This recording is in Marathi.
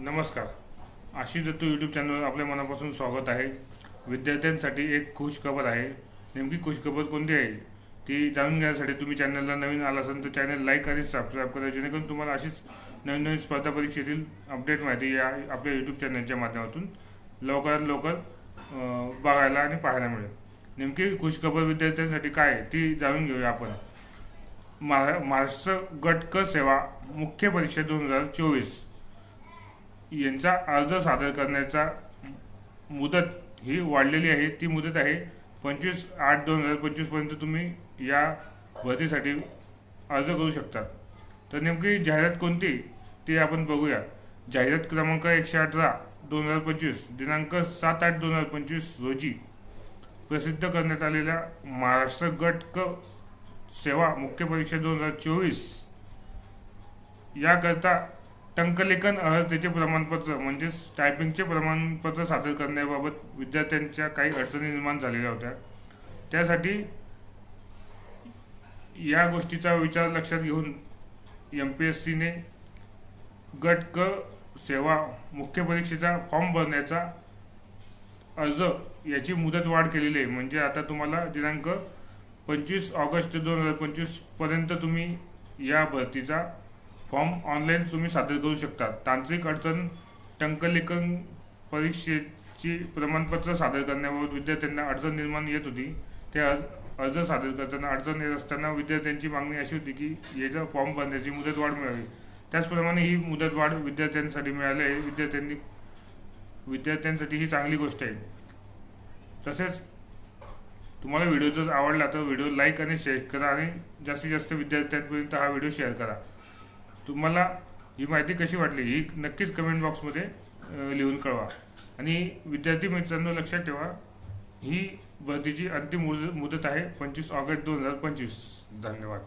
नमस्कार. आशिष दत्तू यूट्यूब चॅनलवर आपल्या मनापासून स्वागत आहे. विद्यार्थ्यांसाठी एक खुशखबर आहे. नेमकी खुशखबर कोणती आहे ती जाणून घेण्यासाठी तुम्ही चॅनलला नवीन आला असाल तर चॅनल लाईक आणि सबस्क्राईब करा, जेणेकरून तुम्हाला अशीच नवीन नवीन स्पर्धा परीक्षेतील अपडेट माहिती या आपल्या यूट्यूब चॅनलच्या माध्यमातून लवकरात लवकर बघायला आणि पाहायला मिळेल. नेमकी खुशखबर विद्यार्थ्यांसाठी काय आहे ती जाणून घेऊया आपण. महाराष्ट्र गट क सेवा मुख्य परीक्षा 2024 यांचा अर्ज सादर करण्याचा मुदत ही वाढलेली आहे. ती मुदत आहे 25/8/2025 पर्यंत तुम्ही या भरतीसाठी अर्ज करू शकता. तर नेमकी जाहिरात कोणती ते आपण बघूया. जाहिरात क्रमांक 118/2025 दिनांक 7/8/2025 रोजी प्रसिद्ध करण्यात आलेल्या महाराष्ट्र गट क सेवा मुख्य परीक्षा 2024 याकरता टंकलेखन अर्हतेचे प्रमाणपत्र म्हणजेच टायपिंगचे प्रमाणपत्र सादर करण्याबाबत विद्यार्थ्यांच्या काही अडचणी निर्माण झालेल्या होत्या. त्यासाठी या गोष्टीचा विचार लक्षात घेऊन MPSCने गट क सेवा मुख्य परीक्षेचा फॉर्म भरण्याचा अर्ज याची मुदत वाढ केलेली आहे. म्हणजे आता तुम्हाला दिनांक 25 ऑगस्ट 2025 पर्यंत तुम्ही या भरतीचा फॉर्म ऑनलाईन तुम्ही सादर करू शकता. तांत्रिक अडचण टंकलेखन परीक्षेची प्रमाणपत्र सादर करण्याबाबत विद्यार्थ्यांना अडचण निर्माण येत होती. त्या अर्ज सादर करताना अडचण येत असताना विद्यार्थ्यांची मागणी अशी होती की याचा फॉर्म भरण्याची मुदत वाढ मिळावी. त्याचप्रमाणे ही मुदत वाढ विद्यार्थ्यांसाठी मिळाली आहे. विद्यार्थ्यांसाठी ही चांगली गोष्ट आहे. तसेच तुम्हाला व्हिडिओ जर आवडला तर व्हिडिओ लाईक आणि शेअर करा आणि जास्तीत जास्त विद्यार्थ्यांपर्यंत हा व्हिडिओ शेअर करा. तुम्हाला ही माहिती कशी वाटली ही नक्कीच कमेंट बॉक्समध्ये लिहून कळवा. आणि विद्यार्थी मित्रांनो लक्षात ठेवा, ही भरतीची अंतिम मुदत आहे 25 ऑगस्ट 2025. धन्यवाद.